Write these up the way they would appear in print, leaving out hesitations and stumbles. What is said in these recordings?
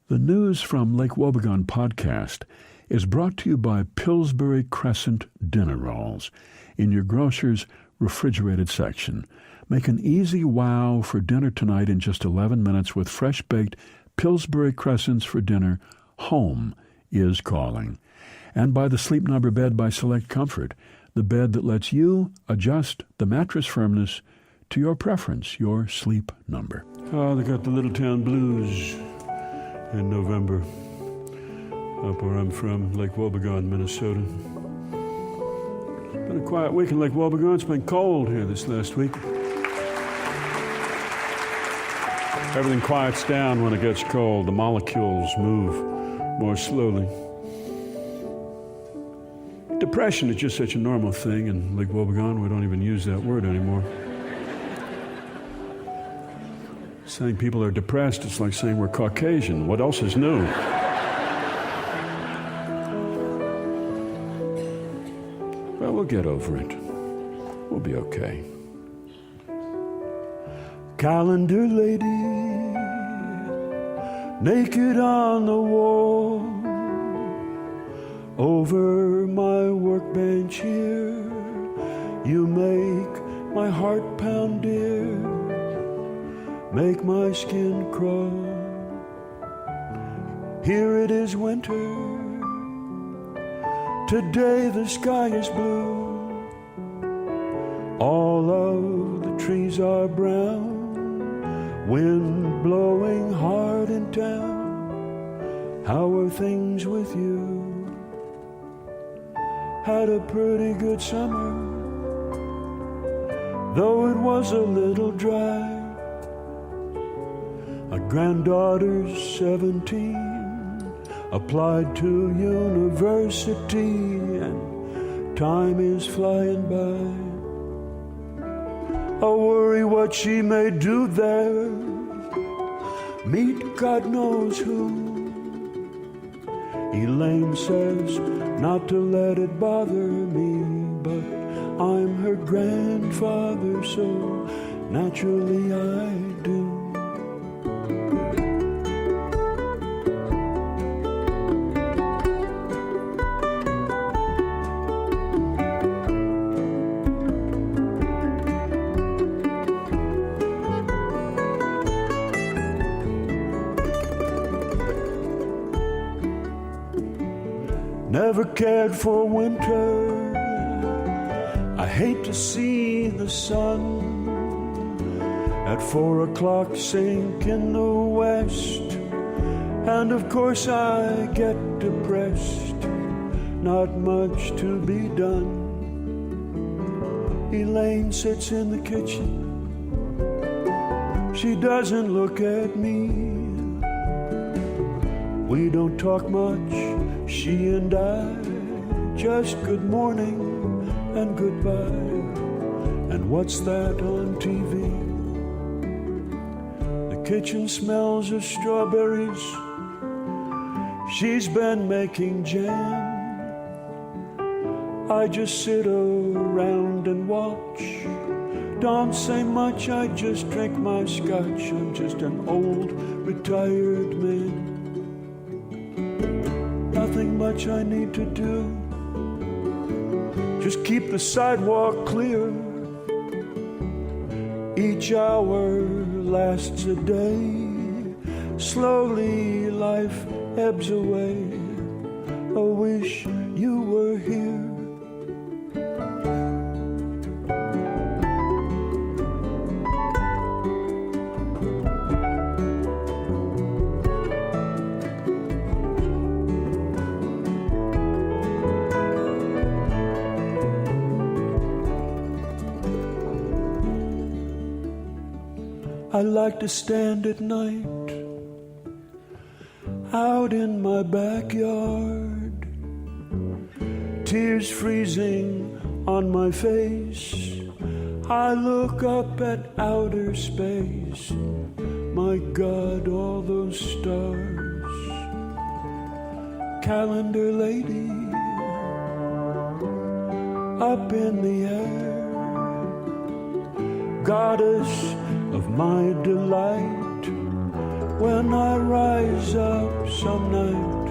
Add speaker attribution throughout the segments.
Speaker 1: The News from Lake Wobegon podcast is brought to you by Pillsbury Crescent Dinner Rolls in your grocer's refrigerated section. Make an easy wow for dinner tonight in just 11 minutes with fresh-baked Pillsbury Crescents for dinner. Home is calling. And by the Sleep Number bed by Select Comfort, the bed that lets you adjust the mattress firmness to your preference, your sleep number.
Speaker 2: Oh, they got the Little Town Blues in November up where I'm from, Lake Wobegon, Minnesota. Been a quiet week in Lake Wobegon. It's been cold here this last week. Everything quiets down when it gets cold. The molecules move more slowly. Depression is just such a normal thing in Lake Wobegon. We don't even use that word anymore. Saying people are depressed, it's like saying we're Caucasian. What else is new? Well, we'll get over it. We'll be okay. Calendar lady, naked on the wall, over my workbench here, you make my heart pound dear, make my skin crawl. Here it is winter, today the sky is blue, all of the trees are brown, wind blowing hard in town. How are things with you? Had a pretty good summer, though it was a little dry. My granddaughter's 17, applied to university, and time is flying by. I worry what she may do there, meet God knows who. Elaine says not to let it bother me, but I'm her grandfather, so naturally I do. Never cared for winter, I hate to see the sun at 4 o'clock sink in the west, and of course I get depressed, not much to be done. Elaine sits in the kitchen, she doesn't look at me. We don't talk much, she and I, just good morning and goodbye. And what's that on TV? The kitchen smells of strawberries, she's been making jam. I just sit around and watch, don't say much, I just drink my scotch. I'm just an old retired man. Nothing much I need to do, just keep the sidewalk clear. Each hour lasts a day, slowly life ebbs away. I wish you were here. I like to stand at night out in my backyard, tears freezing on my face. I look up at outer space. My God, all those stars. Calendar lady, up in the air, goddess of my delight, when I rise up some night,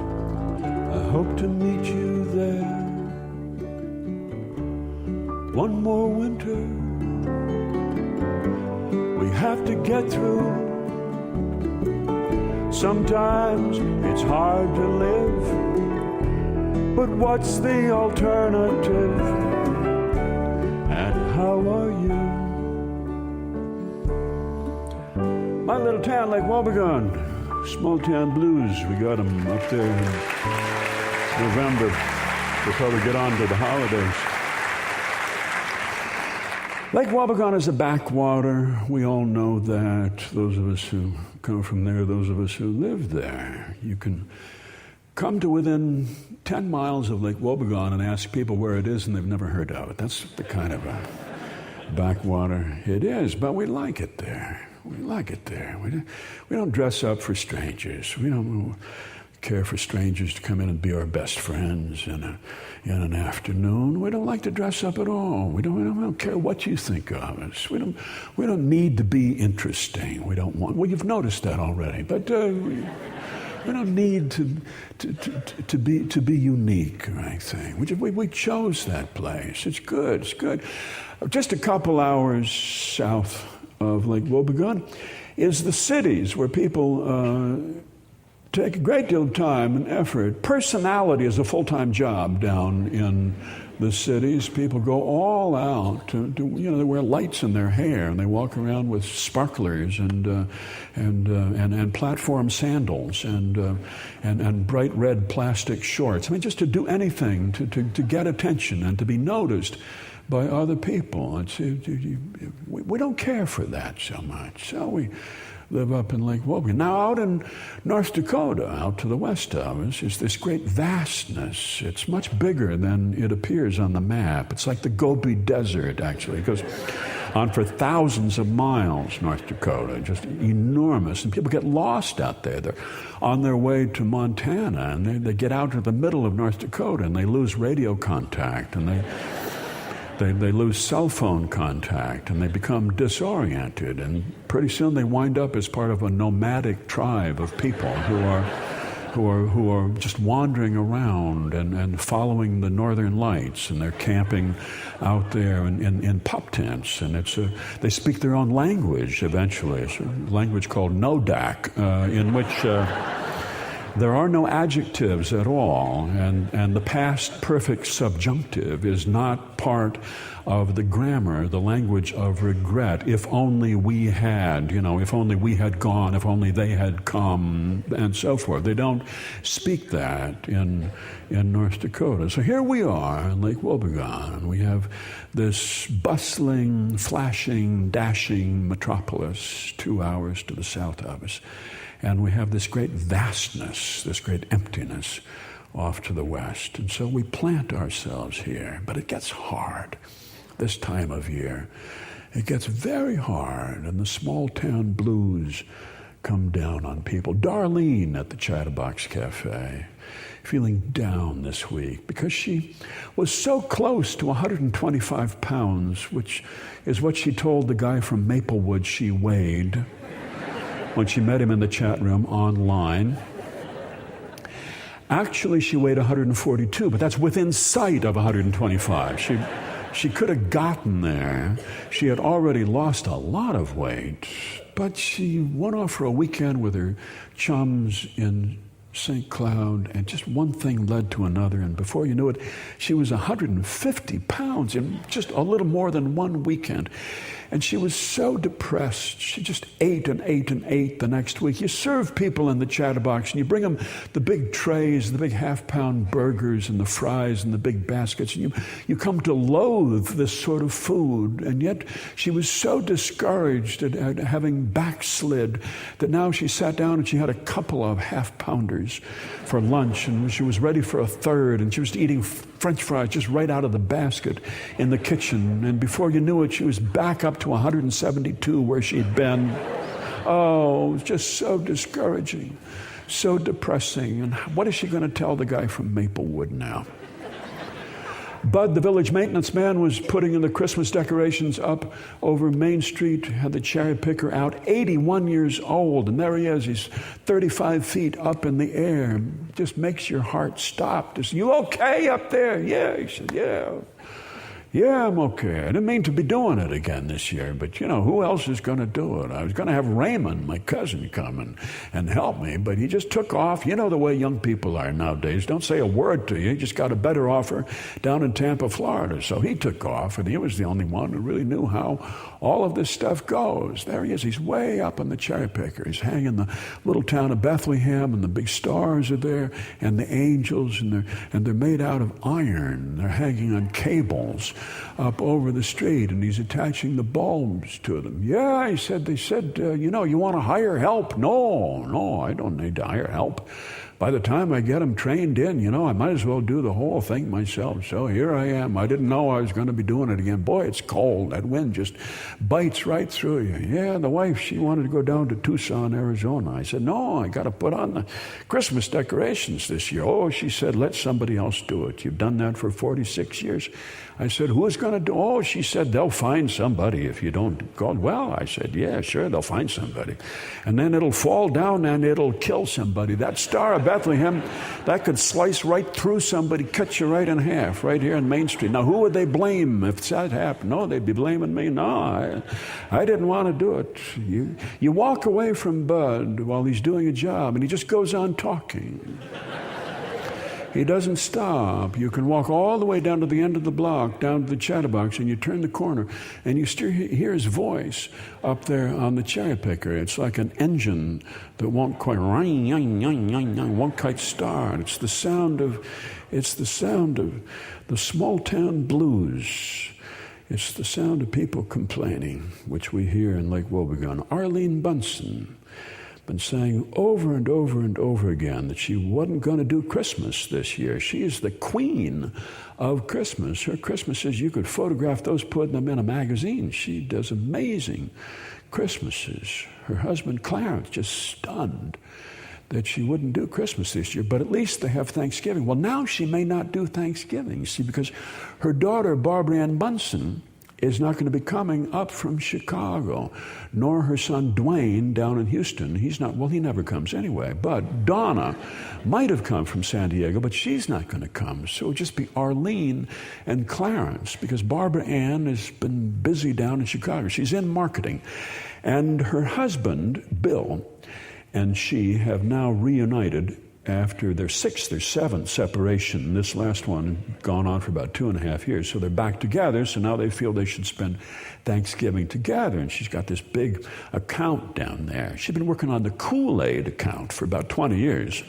Speaker 2: I hope to meet you there. One more winter we have to get through. Sometimes it's hard to live, but what's the alternative? And how are you? My little town like Wobegon, small town blues. We got them up there in November before we get on to the holidays. Lake Wobegon is a backwater. We all know that. Those of us who come from there, those of us who live there. You can come to within 10 miles of Lake Wobegon and ask people where it is, and they've never heard of it. That's the kind of a backwater it is, but we like it there. We like it there. We don't dress up for strangers. We don't care for strangers to come in and be our best friends in an afternoon. We don't like to dress up at all. We don't care what you think of us. We don't need to be interesting. We don't want. Well, you've noticed that already, but we don't need to be unique or anything. We chose that place. It's good. It's good. Just a couple hours south of Lake Wobegon is the cities where people take a great deal of time and effort. Personality is a full-time job down in the cities. People go all out to they wear lights in their hair and they walk around with sparklers and platform sandals and bright red plastic shorts. I mean, just to do anything to get attention and to be noticed by other people. We don't care for that so much. So we live up in Lake Wobegon. Now out in North Dakota, out to the west of us, is this great vastness. It's much bigger than it appears on the map. It's like the Gobi Desert, actually. It goes on for thousands of miles, North Dakota, just enormous. And people get lost out there. They're on their way to Montana, and they get out to the middle of North Dakota, and they lose radio contact, and they lose cell phone contact, and they become disoriented, and pretty soon they wind up as part of a nomadic tribe of people who are just wandering around and following the northern lights, and they're camping out there in pup tents, and they speak their own language eventually. It's a language called Nodak, in which there are no adjectives at all, and the past perfect subjunctive is not part of the grammar, the language of regret. If only we had, if only we had gone, if only they had come, and so forth. They don't speak that in North Dakota. So here we are in Lake Wobegon, and we have this bustling, flashing, dashing metropolis 2 hours to the south of us. And we have this great vastness, this great emptiness off to the west. And so we plant ourselves here. But it gets hard this time of year. It gets very hard, and the small town blues come down on people. Darlene at the Chatterbox Cafe, feeling down this week because she was so close to 125 pounds, which is what she told the guy from Maplewood she weighed when she met him in the chat room online. Actually, she weighed 142, but that's within sight of 125. She could have gotten there. She had already lost a lot of weight, but she went off for a weekend with her chums in St. Cloud, and just one thing led to another, and before you knew it, she was 150 pounds in just a little more than one weekend. And she was so depressed. She just ate and ate and ate the next week. You serve people in the Chatterbox, and you bring them the big trays, the big half-pound burgers and the fries and the big baskets, and you come to loathe this sort of food. And yet she was so discouraged at having backslid that now she sat down and she had a couple of half-pounders for lunch, and she was ready for a third, and she was eating French fries just right out of the basket in the kitchen. And before you knew it, she was back up to 172 where she'd been. Oh, it was just so discouraging, so depressing. And what is she going to tell the guy from Maplewood now? Bud, the village maintenance man, was putting in the Christmas decorations up over Main Street, had the cherry picker out, 81 years old, and there he is. He's 35 feet up in the air. Just makes your heart stop. Just, you okay up there? Yeah. He said, yeah. Yeah, I'm okay. I didn't mean to be doing it again this year, but who else is going to do it? I was going to have Raymond, my cousin, come and help me, but he just took off. You know the way young people are nowadays. Don't say a word to you. He just got a better offer down in Tampa, Florida. So he took off, and he was the only one who really knew how all of this stuff goes. There he is. He's way up on the cherry picker. He's hanging in the little town of Bethlehem, and the big stars are there, and the angels, and they're made out of iron. They're hanging on cables up over the street, and he's attaching the bulbs to them. Yeah, he said, they said, you want to hire help? No, I don't need to hire help. By the time I get them trained in, I might as well do the whole thing myself. So here I am. I didn't know I was going to be doing it again. Boy, it's cold. That wind just bites right through you. Yeah, the wife, she wanted to go down to Tucson, Arizona. I said, no, I got to put on the Christmas decorations this year. Oh, she said, let somebody else do it. You've done that for 46 years. I said, who's going to do? Oh, she said, they'll find somebody if you don't go. Well, I said, yeah, sure, they'll find somebody. And then it'll fall down and it'll kill somebody. That Star of Bethlehem, that could slice right through somebody, cut you right in half, right here on Main Street. Now, who would they blame if that happened? No, they'd be blaming me. No, I didn't want to do it. You walk away from Bud while he's doing a job, and he just goes on talking. He doesn't stop. You can walk all the way down to the end of the block, down to the chatterbox, and you turn the corner, and you still hear his voice up there on the cherry picker. It's like an engine that won't quite won't quite start. It's the sound of the small town blues. It's the sound of people complaining, which we hear in Lake Wobegon. Arlene Bunsen been saying over and over and over again that she wasn't going to do Christmas this year. She is the queen of Christmas. Her Christmases, you could photograph those, put them in a magazine. She does amazing Christmases. Her husband, Clarence, just stunned that she wouldn't do Christmas this year, but at least they have Thanksgiving. Well, now she may not do Thanksgiving, you see, because her daughter, Barbara Ann Bunsen, is not going to be coming up from Chicago, nor her son Dwayne down in Houston. He's not, well, he never comes anyway. But Donna might have come from San Diego, but she's not going to come. So it'll just be Arlene and Clarence, because Barbara Ann has been busy down in Chicago. She's in marketing. And her husband, Bill, and she have now reunited after their sixth or seventh separation. This last one had gone on for about 2.5 years. So they're back together. So now they feel they should spend Thanksgiving together. And she's got this big account down there. She's been working on the Kool-Aid account for about 20 years.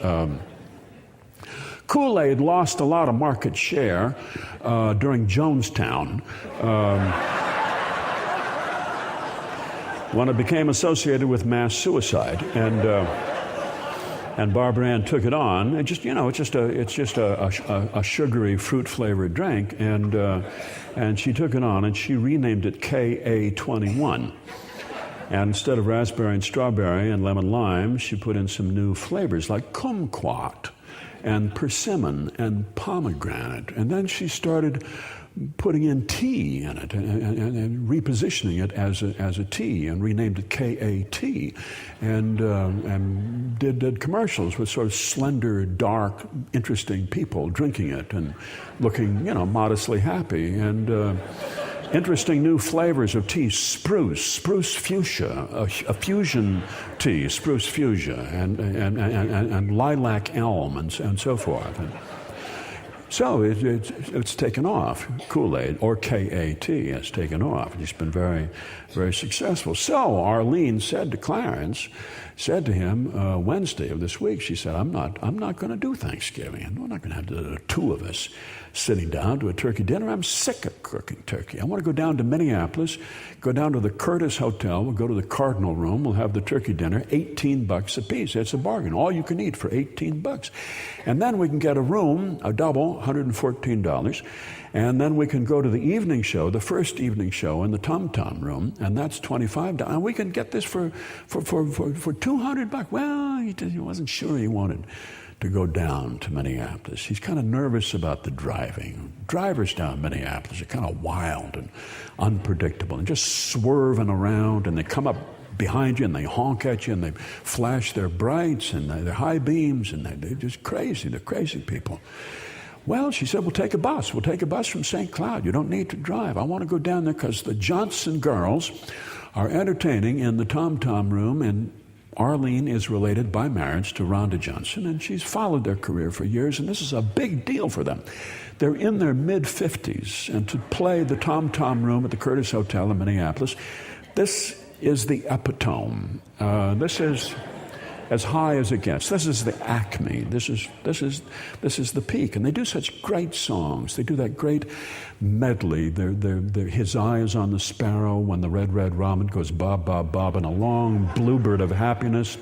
Speaker 2: Kool-Aid lost a lot of market share during Jonestown. When it became associated with mass suicide. And Barbara Ann took it on. And it's just a sugary, fruit-flavored drink. And she took it on, and she renamed it KA21. And instead of raspberry and strawberry and lemon lime, she put in some new flavors like kumquat and persimmon and pomegranate. And then she started putting in tea in it and repositioning it as a tea, and renamed it KAT, and did commercials with sort of slender, dark, interesting people drinking it and looking, modestly happy, and interesting new flavors of tea: spruce fuchsia, a fusion tea, spruce fuchsia, and lilac elm, and so forth. So it's taken off. Kool-Aid, or KAT, has taken off. It's been very, very successful. So Arlene said to him Wednesday of this week, she said, I'm not going to do Thanksgiving. We're not going to have the two of us sitting down to a turkey dinner. I'm sick of cooking turkey. I want to go down to Minneapolis, go down to the Curtis Hotel. We'll go to the Cardinal Room. We'll have the turkey dinner, $18 a piece. It's a bargain. All you can eat for $18. And then we can get a room, a double, $114. And then we can go to the evening show, the first evening show in the Tom Tom Room, and that's $25. And we can get this for $200. Well, he wasn't sure he wanted to go down to Minneapolis. He's kind of nervous about the driving. Drivers down Minneapolis are kind of wild and unpredictable and just swerving around, and they come up behind you and they honk at you and they flash their brights and their high beams, and they're just crazy. They're crazy people. Well, she said, we'll take a bus. We'll take a bus from St. Cloud. You don't need to drive. I want to go down there because the Johnson girls are entertaining in the Tom Tom Room, and Arlene is related by marriage to Rhonda Johnson, and she's followed their career for years, and this is a big deal for them. They're in their mid-50s, and to play the Tom Tom Room at the Curtis Hotel in Minneapolis, this is the epitome. This is as high as it gets. This is the acme. This is the peak. And they do such great songs. They do that great medley. They're His Eye is on the Sparrow when the red robin goes bob, bob, bob, and a long bluebird of happiness.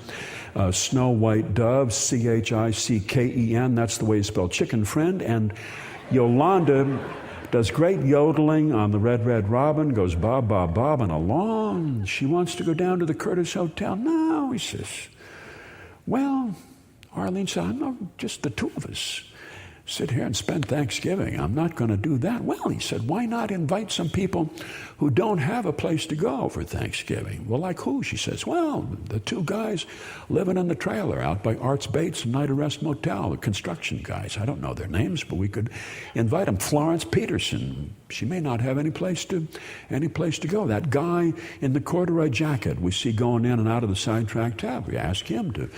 Speaker 2: Snow White Dove, Chicken, that's the way you spell chicken friend. And Yolanda does great yodeling on the red robin, goes bob, bob, bob, and along. She wants to go down to the Curtis Hotel. No, he says. Well, Arlene said, no, just the two of us sit here and spend Thanksgiving. I'm not going to do that. Well, he said, why not invite some people who don't have a place to go for Thanksgiving? Well, like who? She says, well, the two guys living in the trailer out by Arts Bates and Night Arrest Motel, the construction guys. I don't know their names, but we could invite them. Florence Peterson, she may not have any place to go. That guy in the corduroy jacket we see going in and out of the sidetrack tab, we ask him to.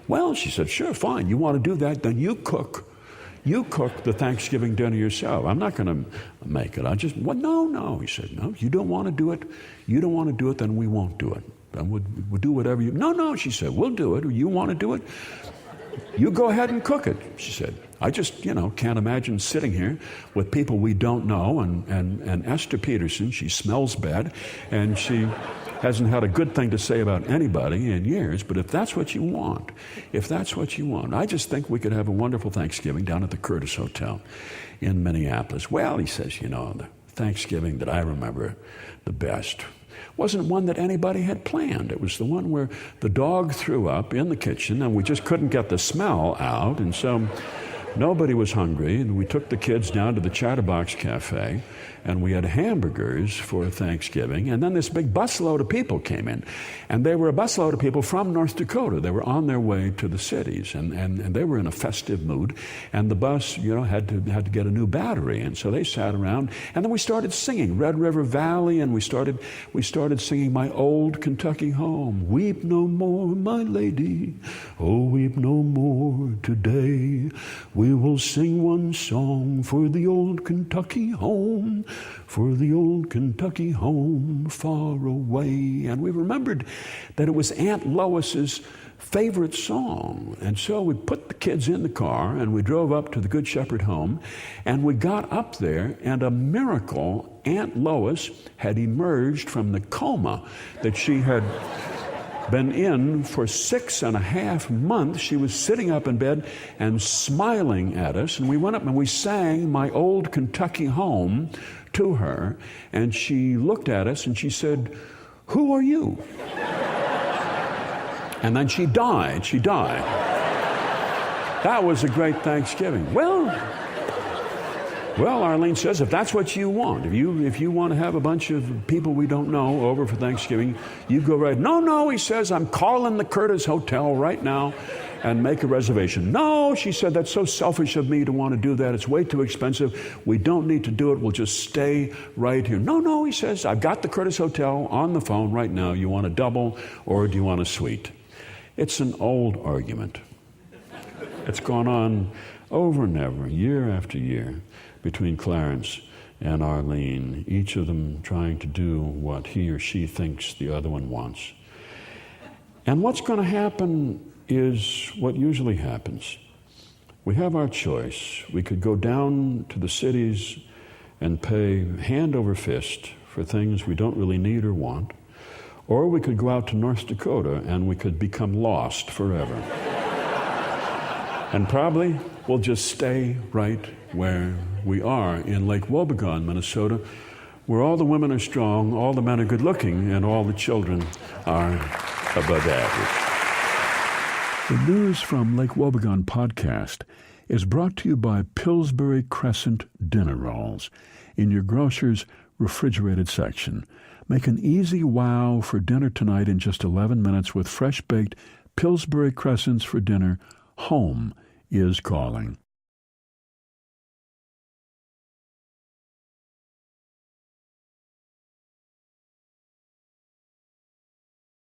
Speaker 2: Well, she said, sure, fine. You want to do that? Then you cook the Thanksgiving dinner yourself. I'm not going to make it. No, he said, no, you don't want to do it. You don't want to do it, then we won't do it. And we'll do whatever you... No, she said, we'll do it. You want to do it? You go ahead and cook it, she said. I just, can't imagine sitting here with people we don't know, and Esther Peterson, she smells bad, and she hasn't had a good thing to say about anybody in years, but if that's what you want, I just think we could have a wonderful Thanksgiving down at the Curtis Hotel in Minneapolis. Well, he says, the Thanksgiving that I remember the best wasn't one that anybody had planned. It was the one where the dog threw up in the kitchen and we just couldn't get the smell out, and so nobody was hungry, and we took the kids down to the Chatterbox Cafe, and we had hamburgers for Thanksgiving, and then this big busload of people came in, and they were a busload of people from North Dakota. They were on their way to the cities, and they were in a festive mood, and the bus, had to get a new battery, and so they sat around, and then we started singing Red River Valley, and we started singing My Old Kentucky Home. Weep no more, my lady, oh, weep no more today. We will sing one song for the old Kentucky home, for the old Kentucky home far away. And we remembered that it was Aunt Lois's favorite song. And so we put the kids in the car and we drove up to the Good Shepherd home, and we got up there, and a miracle, Aunt Lois had emerged from the coma that she had been in for 6.5 months. She was sitting up in bed and smiling at us, and we went up and we sang My Old Kentucky Home to her, and she looked at us and she said, who are you? And then she died. That was a great Thanksgiving. Well, Arlene says, if that's what you want, if you want to have a bunch of people we don't know over for Thanksgiving, you go right. No, he says, I'm calling the Curtis Hotel right now and make a reservation. No, she said, that's so selfish of me to want to do that. It's way too expensive. We don't need to do it. We'll just stay right here. No, he says, I've got the Curtis Hotel on the phone right now. You want a double or do you want a suite? It's an old argument. It's gone on over and over, year after year, between Clarence and Arlene, each of them trying to do what he or she thinks the other one wants. And what's going to happen is what usually happens. We have our choice. We could go down to the cities and pay hand over fist for things we don't really need or want, or we could go out to North Dakota and we could become lost forever. And probably we'll just stay right where we are in Lake Wobegon, Minnesota, where all the women are strong, all the men are good looking, and all the children are above average.
Speaker 1: The News from Lake Wobegon podcast is brought to you by Pillsbury Crescent Dinner Rolls in your grocer's refrigerated section. Make an easy wow for dinner tonight in just 11 minutes with fresh-baked Pillsbury Crescents for dinner. Home is calling.